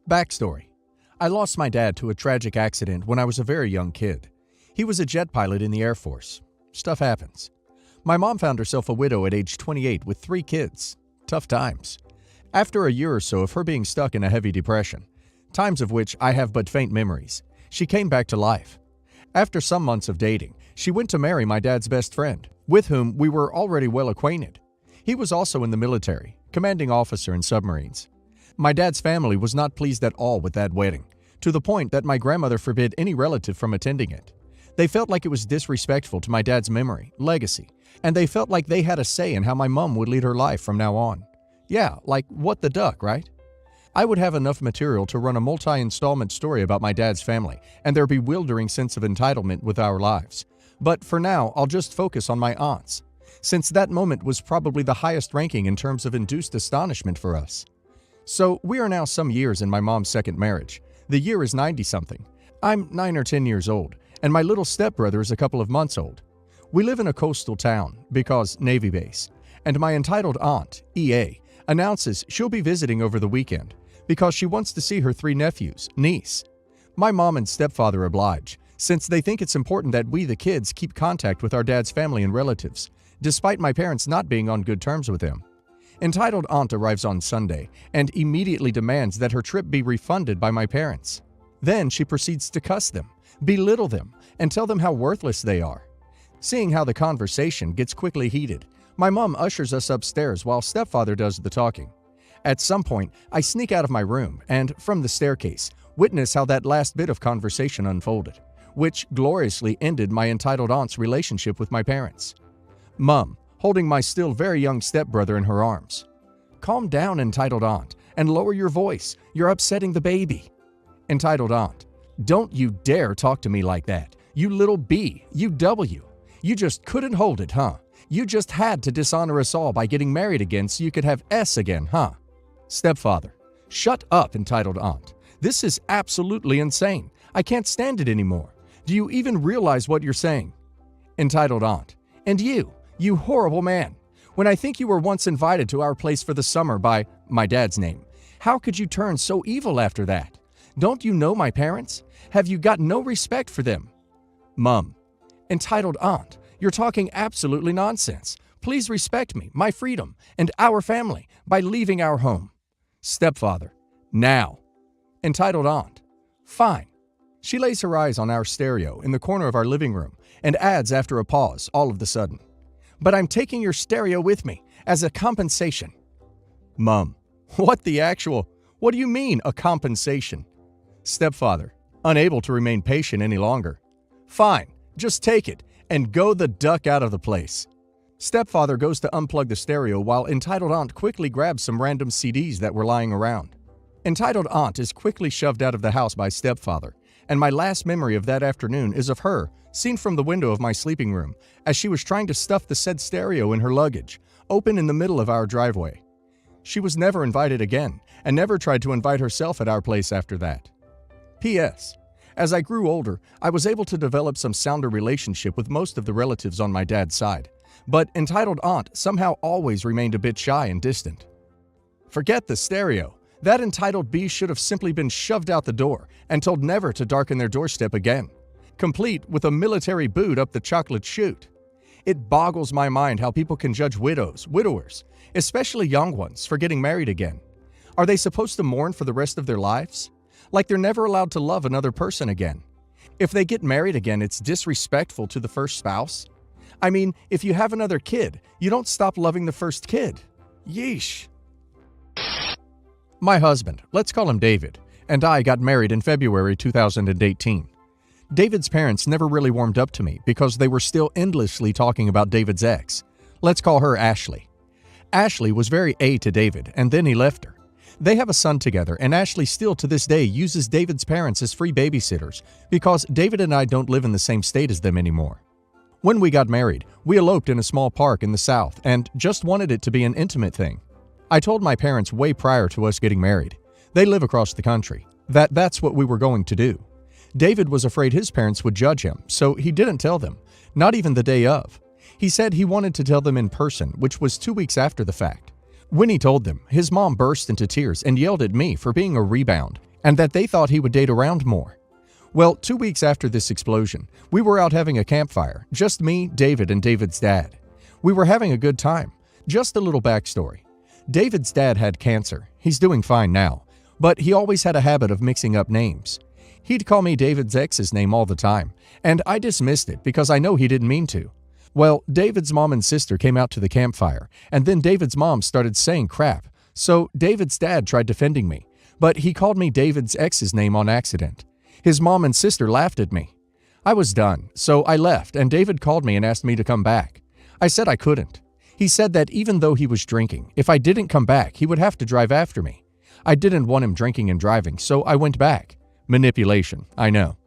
Backstory. I lost my dad to a tragic accident when I was a very young kid. He was a jet pilot in the Air Force. Stuff happens. My mom found herself a widow at age 28 with 3 kids. Tough times. After a year or so of her being stuck in a heavy depression, times of which I have but faint memories, she came back to life. After some months of dating, she went to marry my dad's best friend, with whom we were already well acquainted. He was also in the military, commanding officer in submarines. My dad's family was not pleased at all with that wedding, to the point that my grandmother forbid any relative from attending it. They felt like it was disrespectful to my dad's memory, legacy, and they felt like they had a say in how my mom would lead her life from now on. Yeah, like what the duck, right? I would have enough material to run a multi-installment story about my dad's family and their bewildering sense of entitlement with our lives. But for now, I'll just focus on my aunts, since that moment was probably the highest ranking in terms of induced astonishment for us. So we are now some years in my mom's second marriage. The year is 90-something. I'm 9 or 10 years old, and my little stepbrother is a couple of months old. We live in a coastal town, because Navy base, and my entitled aunt, EA, announces she'll be visiting over the weekend because she wants to see her 3 nephews, niece. My mom and stepfather oblige, since they think it's important that we, the kids, keep contact with our dad's family and relatives, despite my parents not being on good terms with them. Entitled aunt arrives on Sunday and immediately demands that her trip be refunded by my parents. Then she proceeds to cuss them, belittle them, and tell them how worthless they are. Seeing how the conversation gets quickly heated, my mom ushers us upstairs while stepfather does the talking. At some point, I sneak out of my room and, from the staircase, witness how that last bit of conversation unfolded, which gloriously ended my entitled aunt's relationship with my parents. Mom, holding my still very young stepbrother in her arms. Calm down, entitled aunt, and lower your voice. You're upsetting the baby. Entitled aunt, don't you dare talk to me like that. You little B, you W. You just couldn't hold it, huh? You just had to dishonor us all by getting married again so you could have S again, huh? Stepfather, shut up, entitled aunt. This is absolutely insane. I can't stand it anymore. Do you even realize what you're saying? Entitled aunt, and you horrible man. When I think you were once invited to our place for the summer by my dad's name, how could you turn so evil after that? Don't you know my parents? Have you got no respect for them? Mum, entitled aunt, you're talking absolutely nonsense. Please respect me, my freedom, and our family by leaving our home. Stepfather, now. Entitled aunt, fine. She lays her eyes on our stereo in the corner of our living room and adds after a pause, all of the sudden, but I'm taking your stereo with me as a compensation. Mum, what do you mean, a compensation? Stepfather, unable to remain patient any longer. Fine, just take it and go the duck out of the place. Stepfather goes to unplug the stereo while entitled aunt quickly grabs some random CDs that were lying around. Entitled aunt is quickly shoved out of the house by stepfather, and my last memory of that afternoon is of her, seen from the window of my sleeping room, as she was trying to stuff the said stereo in her luggage, open in the middle of our driveway. She was never invited again, and never tried to invite herself at our place after that. P.S. As I grew older, I was able to develop some sounder relationship with most of the relatives on my dad's side, but entitled aunt somehow always remained a bit shy and distant. Forget the stereo. That entitled B should have simply been shoved out the door and told never to darken their doorstep again, complete with a military boot up the chocolate chute. It boggles my mind how people can judge widowers, especially young ones, for getting married again. Are they supposed to mourn for the rest of their lives? Like they're never allowed to love another person again. If they get married again, it's disrespectful to the first spouse. I mean, if you have another kid, you don't stop loving the first kid. Yeesh. My husband, let's call him David, and I got married in February 2018. David's parents never really warmed up to me because they were still endlessly talking about David's ex. Let's call her Ashley. Ashley was very A to David, and then he left her. They have a son together, and Ashley still to this day uses David's parents as free babysitters because David and I don't live in the same state as them anymore. When we got married, we eloped in a small park in the South and just wanted it to be an intimate thing. I told my parents way prior to us getting married. They live across the country. That's what we were going to do. David was afraid his parents would judge him, so he didn't tell them, not even the day of. He said he wanted to tell them in person, which was 2 weeks after the fact. When he told them, his mom burst into tears and yelled at me for being a rebound, and that they thought he would date around more. Well, 2 weeks after this explosion, we were out having a campfire, just me, David, and David's dad. We were having a good time. Just a little backstory. David's dad had cancer. He's doing fine now, but he always had a habit of mixing up names. He'd call me David's ex's name all the time, and I dismissed it because I know he didn't mean to. Well, David's mom and sister came out to the campfire, and then David's mom started saying crap, so David's dad tried defending me, but he called me David's ex's name on accident. His mom and sister laughed at me. I was done, so I left, and David called me and asked me to come back. I said I couldn't. He said that even though he was drinking, if I didn't come back, he would have to drive after me. I didn't want him drinking and driving, so I went back. Manipulation, I know.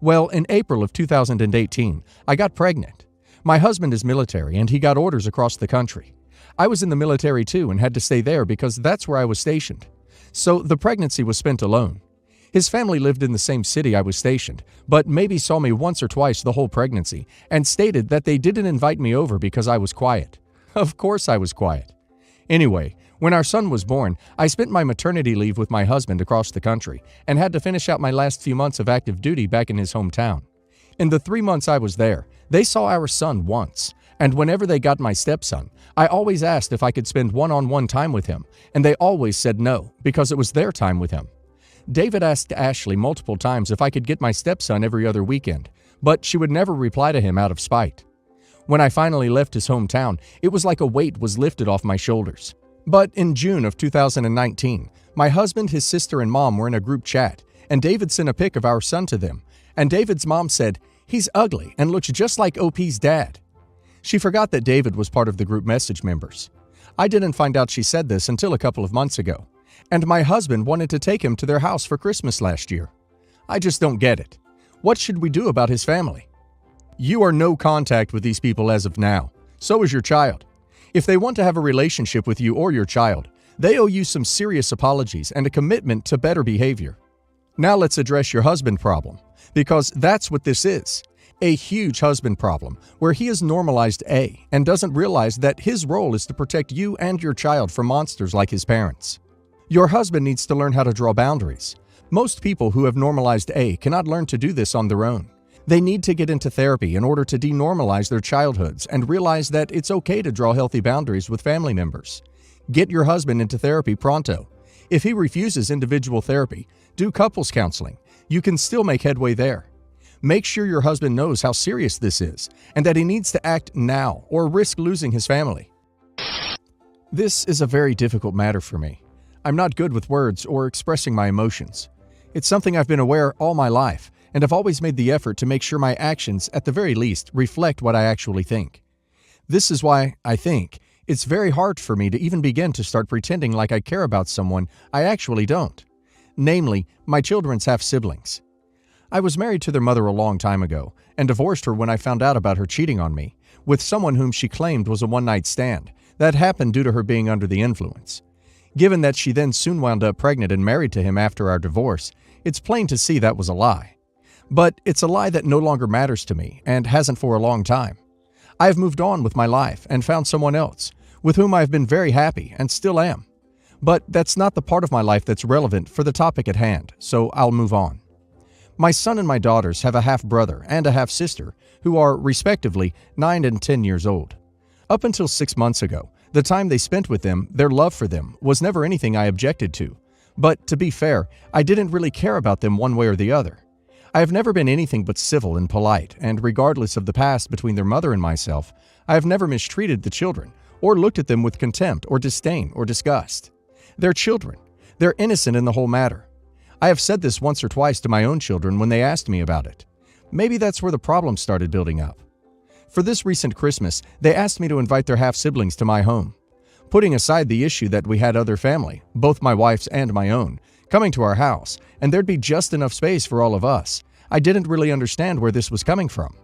Well, in April of 2018, I got pregnant. My husband is military, and he got orders across the country. I was in the military too and had to stay there because that's where I was stationed. So the pregnancy was spent alone. His family lived in the same city I was stationed, but maybe saw me once or twice the whole pregnancy and stated that they didn't invite me over because I was quiet. Of course I was quiet. Anyway, when our son was born, I spent my maternity leave with my husband across the country and had to finish out my last few months of active duty back in his hometown. In the 3 months I was there, they saw our son once, and whenever they got my stepson, I always asked if I could spend one-on-one time with him, and they always said no, because it was their time with him. David asked Ashley multiple times if I could get my stepson every other weekend, but she would never reply to him out of spite. When I finally left his hometown, it was like a weight was lifted off my shoulders. But in June of 2019, my husband, his sister, and mom were in a group chat, and David sent a pic of our son to them, and David's mom said, "He's ugly and looks just like OP's dad." She forgot that David was part of the group message members. I didn't find out she said this until a couple of months ago, and my husband wanted to take him to their house for Christmas last year. I just don't get it. What should we do about his family? You are no contact with these people as of now. So is your child. If they want to have a relationship with you or your child, they owe you some serious apologies and a commitment to better behavior. Now let's address your husband problem, because that's what this is. A huge husband problem where he has normalized A and doesn't realize that his role is to protect you and your child from monsters like his parents. Your husband needs to learn how to draw boundaries. Most people who have normalized A cannot learn to do this on their own. They need to get into therapy in order to denormalize their childhoods and realize that it's okay to draw healthy boundaries with family members. Get your husband into therapy pronto. If he refuses individual therapy, do couples counseling. You can still make headway there. Make sure your husband knows how serious this is and that he needs to act now or risk losing his family. This is a very difficult matter for me. I'm not good with words or expressing my emotions. It's something I've been aware all my life, and I've always made the effort to make sure my actions, at the very least, reflect what I actually think. This is why, I think, it's very hard for me to even begin to start pretending like I care about someone I actually don't. Namely, my children's half-siblings. I was married to their mother a long time ago, and divorced her when I found out about her cheating on me, with someone whom she claimed was a one-night stand that happened due to her being under the influence. Given that she then soon wound up pregnant and married to him after our divorce, it's plain to see that was a lie. But it's a lie that no longer matters to me and hasn't for a long time. I have moved on with my life and found someone else, with whom I have been very happy and still am. But that's not the part of my life that's relevant for the topic at hand, so I'll move on. My son and my daughters have a half-brother and a half-sister who are, respectively, 9 and 10 years old. Up until 6 months ago, the time they spent with them, their love for them, was never anything I objected to. But to be fair, I didn't really care about them one way or the other. I have never been anything but civil and polite, and regardless of the past between their mother and myself, I have never mistreated the children, or looked at them with contempt or disdain or disgust. They're children. They're innocent in the whole matter. I have said this once or twice to my own children when they asked me about it. Maybe that's where the problem started building up. For this recent Christmas, they asked me to invite their half-siblings to my home. Putting aside the issue that we had other family, both my wife's and my own, coming to our house, and there'd be just enough space for all of us, I didn't really understand where this was coming from.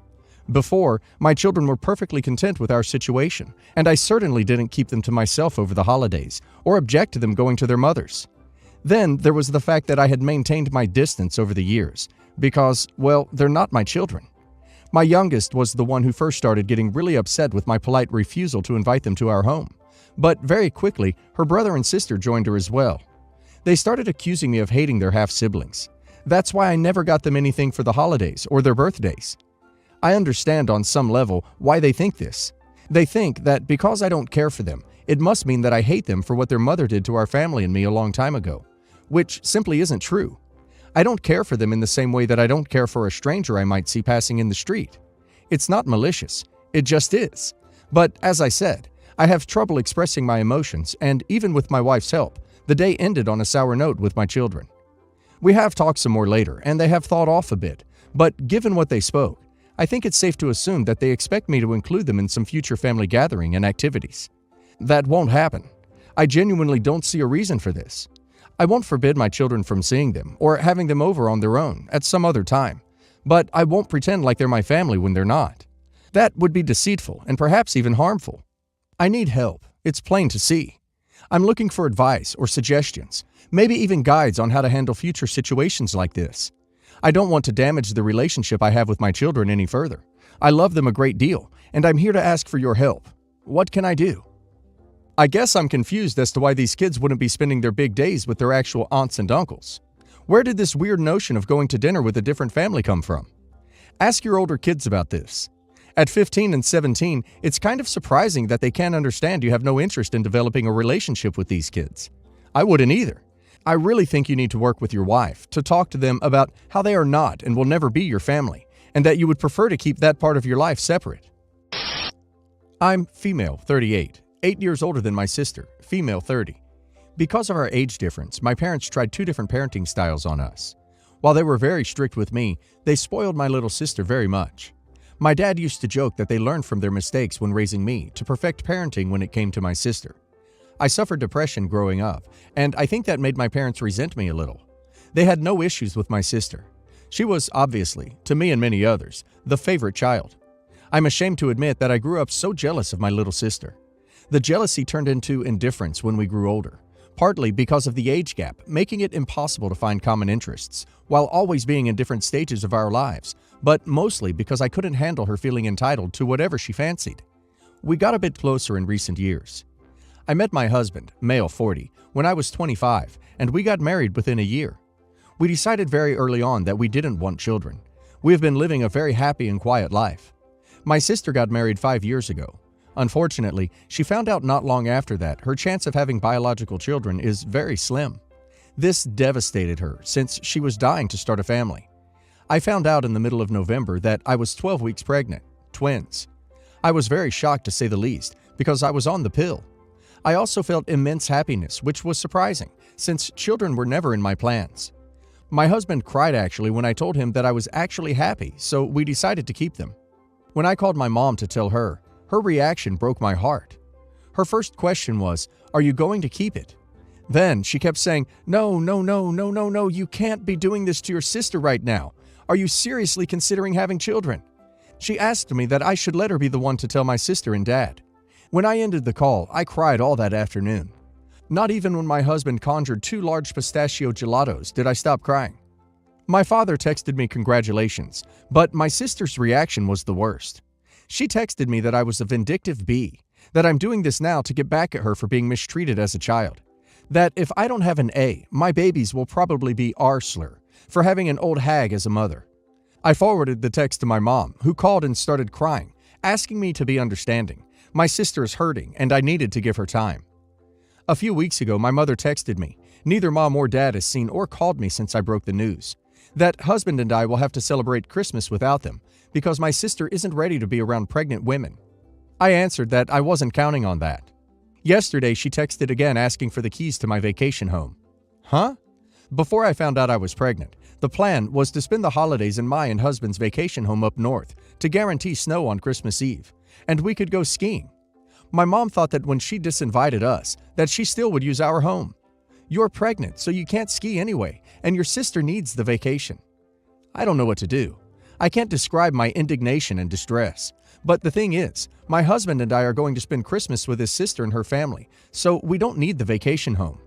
Before, my children were perfectly content with our situation, and I certainly didn't keep them to myself over the holidays, or object to them going to their mothers. Then there was the fact that I had maintained my distance over the years, because, well, they're not my children. My youngest was the one who first started getting really upset with my polite refusal to invite them to our home. But very quickly, her brother and sister joined her as well. They started accusing me of hating their half-siblings. That's why I never got them anything for the holidays or their birthdays. I understand on some level why they think this. They think that because I don't care for them, it must mean that I hate them for what their mother did to our family and me a long time ago, which simply isn't true. I don't care for them in the same way that I don't care for a stranger I might see passing in the street. It's not malicious, it just is. But as I said, I have trouble expressing my emotions, and even with my wife's help, the day ended on a sour note with my children. We have talked some more later, and they have thawed off a bit, but given what they spoke, I think it's safe to assume that they expect me to include them in some future family gathering and activities. That won't happen. I genuinely don't see a reason for this. I won't forbid my children from seeing them or having them over on their own at some other time, but I won't pretend like they're my family when they're not. That would be deceitful and perhaps even harmful. I need help. It's plain to see. I'm looking for advice or suggestions, maybe even guides on how to handle future situations like this. I don't want to damage the relationship I have with my children any further. I love them a great deal, and I'm here to ask for your help. What can I do? I guess I'm confused as to why these kids wouldn't be spending their big days with their actual aunts and uncles. Where did this weird notion of going to dinner with a different family come from? Ask your older kids about this. At 15 and 17, it's kind of surprising that they can't understand you have no interest in developing a relationship with these kids. I wouldn't either. I really think you need to work with your wife to talk to them about how they are not and will never be your family, and that you would prefer to keep that part of your life separate. I'm female, 38, 8 years older than my sister, female 30. Because of our age difference, my parents tried 2 different parenting styles on us. While they were very strict with me, they spoiled my little sister very much. My dad used to joke that they learned from their mistakes when raising me to perfect parenting when it came to my sister. I suffered depression growing up, and I think that made my parents resent me a little. They had no issues with my sister. She was, obviously, to me and many others, the favorite child. I'm ashamed to admit that I grew up so jealous of my little sister. The jealousy turned into indifference when we grew older, partly because of the age gap, making it impossible to find common interests, while always being in different stages of our lives, but mostly because I couldn't handle her feeling entitled to whatever she fancied. We got a bit closer in recent years. I met my husband, male 40, when I was 25, and we got married within a year. We decided very early on that we didn't want children. We have been living a very happy and quiet life. My sister got married 5 years ago. Unfortunately, she found out not long after that her chance of having biological children is very slim. This devastated her since she was dying to start a family. I found out in the middle of November that I was 12 weeks pregnant, twins. I was very shocked to say the least because I was on the pill. I also felt immense happiness, which was surprising since children were never in my plans. My husband cried actually when I told him that I was actually happy, so we decided to keep them. When I called my mom to tell her, her reaction broke my heart. Her first question was, "Are you going to keep it?" Then she kept saying, No, you can't be doing this to your sister right now. Are you seriously considering having children?" She asked me that I should let her be the one to tell my sister and dad. When I ended the call, I cried all that afternoon. Not even when my husband conjured 2 large pistachio gelatos did I stop crying. My father texted me congratulations, but my sister's reaction was the worst. She texted me that I was a vindictive bee, that I'm doing this now to get back at her for being mistreated as a child, that if I don't have an A, my babies will probably be R-slur, for having an old hag as a mother. I forwarded the text to my mom, who called and started crying, asking me to be understanding. My sister is hurting, and I needed to give her time. A few weeks ago, my mother texted me. Neither mom or dad has seen or called me since I broke the news. That husband and I will have to celebrate Christmas without them, because my sister isn't ready to be around pregnant women. I answered that I wasn't counting on that. Yesterday, she texted again asking for the keys to my vacation home. Huh? Before I found out I was pregnant, the plan was to spend the holidays in my and husband's vacation home up north to guarantee snow on Christmas Eve, and we could go skiing. My mom thought that when she disinvited us, that she still would use our home. You're pregnant, so you can't ski anyway, and your sister needs the vacation. I don't know what to do. I can't describe my indignation and distress. But the thing is, my husband and I are going to spend Christmas with his sister and her family, so we don't need the vacation home.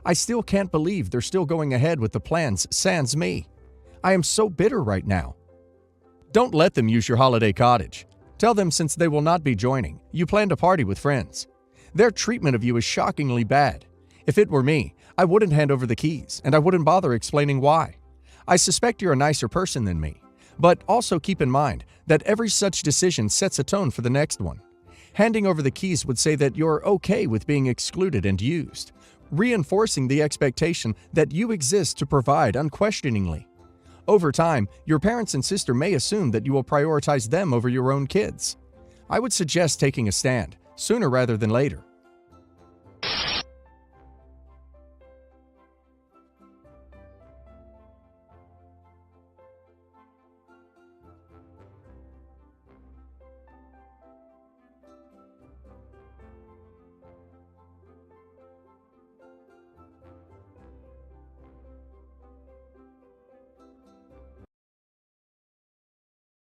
I still can't believe they're still going ahead with the plans sans me. I am so bitter right now. Don't let them use your holiday cottage. Tell them since they will not be joining, you plan to party with friends. Their treatment of you is shockingly bad. If it were me, I wouldn't hand over the keys, and I wouldn't bother explaining why. I suspect you're a nicer person than me, but also keep in mind that every such decision sets a tone for the next one. Handing over the keys would say that you're okay with being excluded and used, reinforcing the expectation that you exist to provide unquestioningly. Over time, your parents and sister may assume that you will prioritize them over your own kids. I would suggest taking a stand, sooner rather than later.